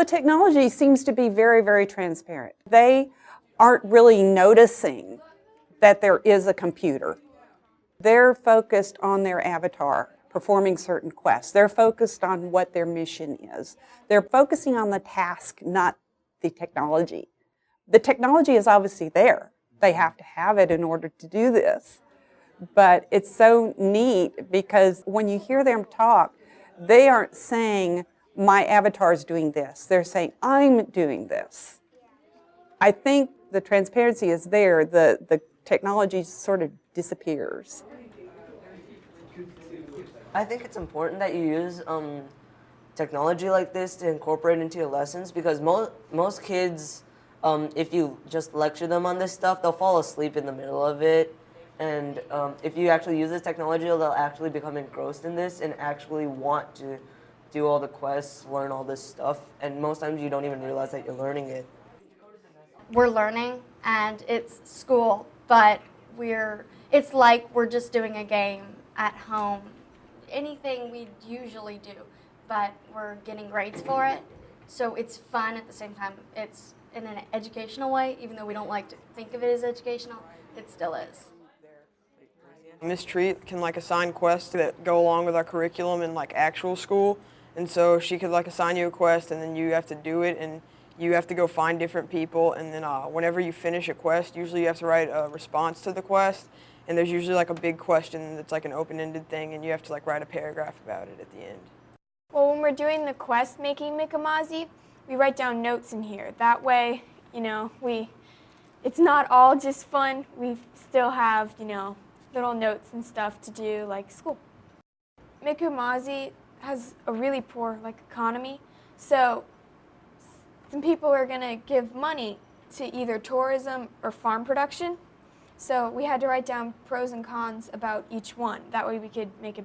The technology seems to be very, very transparent. They aren't really noticing that there is a computer. They're focused on their avatar, performing certain quests. They're focused on what their mission is. They're focusing on the task, not the technology. The technology is obviously there. They have to have it in order to do this. But it's so neat because when you hear them talk, they aren't saying, my avatar is doing this. They're saying, I'm doing this. I think the transparency is there. The technology sort of disappears. I think it's important that you use technology like this to incorporate into your lessons, because most kids, if you just lecture them on this stuff, they'll fall asleep in the middle of it. And if you actually use this technology, they'll actually become engrossed in this and actually want to do all the quests, learn all this stuff. And most times you don't even realize that you're learning it. We're learning, and it's school, but it's like we're just doing a game at home. Anything we usually do, but we're getting grades for it. So it's fun at the same time. It's in an educational way, even though we don't like to think of it as educational, it still is. Miss Treat can assign quests that go along with our curriculum in actual school, and so she could assign you a quest, and then you have to do it, and you have to go find different people, and then whenever you finish a quest, usually you have to write a response to the quest, and there's usually a big question that's an open-ended thing, and you have to write a paragraph about it at the end. Well, when we're doing the quest making Mikamazi, we write down notes in here. That way, it's not all just fun. We still have, little notes and stuff to do like school. Mikamazi has a really poor economy, so some people are going to give money to either tourism or farm production. So we had to write down pros and cons about each one. That way we could make a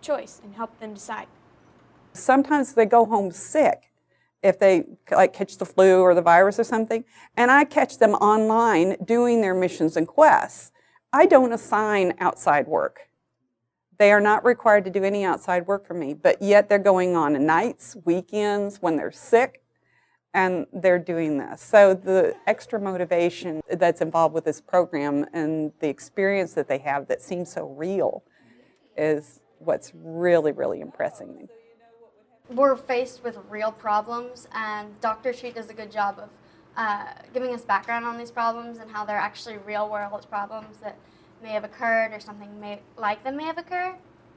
choice and help them decide. Sometimes they go home sick if they catch the flu or the virus or something, and I catch them online doing their missions and quests. I don't assign outside work. They are not required to do any outside work for me, but yet they're going on nights, weekends, when they're sick, and they're doing this. So the extra motivation that's involved with this program and the experience that they have that seems so real is what's really, really impressing me. We're faced with real problems, and Dr. Treat does a good job of giving us background on these problems and how they're actually real-world problems that may have occurred or something like them may have occurred,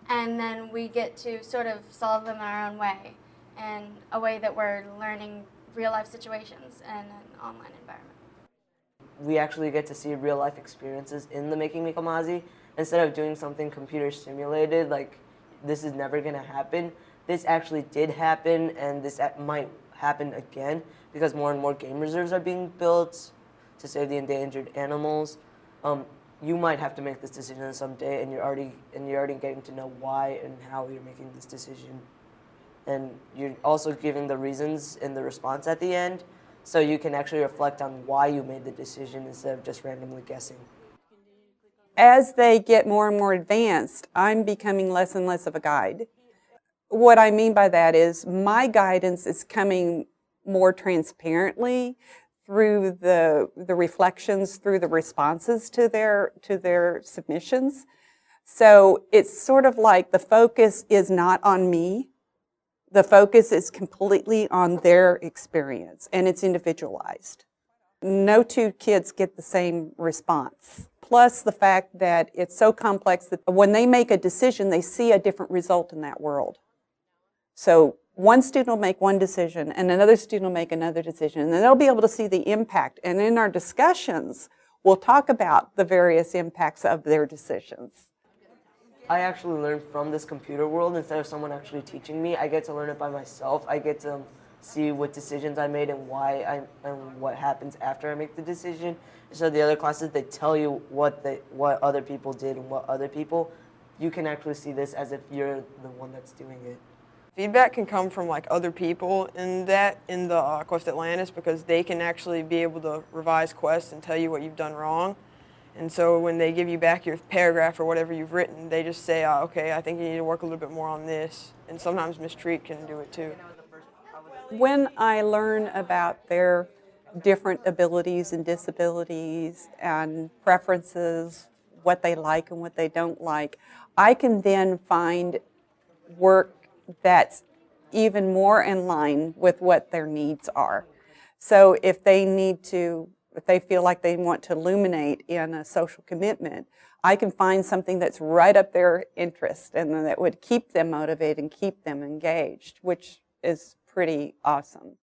and then we get to sort of solve them in our own way, in a way that we're learning real-life situations in an online environment. We actually get to see real-life experiences in the Making Mikamazi instead of doing something computer simulated, like this is never going to happen. This actually did happen, and this might happen again because more and more game reserves are being built to save the endangered animals. You might have to make this decision someday, and you're already getting to know why and how you're making this decision. And you're also giving the reasons in the response at the end, so you can actually reflect on why you made the decision instead of just randomly guessing. As they get more and more advanced, I'm becoming less and less of a guide. What I mean by that is my guidance is coming more transparently through the reflections, through the responses to their submissions. So it's sort of like the focus is not on me. The focus is completely on their experience, and it's individualized. No two kids get the same response. Plus the fact that it's so complex that when they make a decision, they see a different result in that world. So one student will make one decision, and another student will make another decision, and then they'll be able to see the impact. And in our discussions, we'll talk about the various impacts of their decisions. I actually learn from this computer world instead of someone actually teaching me. I get to learn it by myself. I get to see what decisions I made and why and what happens after I make the decision. So the other classes, they tell you what other people did and what other people. You can actually see this as if you're the one that's doing it. Feedback can come from other people in the Quest Atlantis, because they can actually be able to revise quests and tell you what you've done wrong. And so when they give you back your paragraph or whatever you've written, they just say, okay, I think you need to work a little bit more on this. And sometimes Miss Treat can do it too. When I learn about their different abilities and disabilities and preferences, what they like and what they don't like, I can then find work that's even more in line with what their needs are. So if they feel like they want to illuminate in a social commitment, I can find something that's right up their interest and that would keep them motivated and keep them engaged, which is pretty awesome.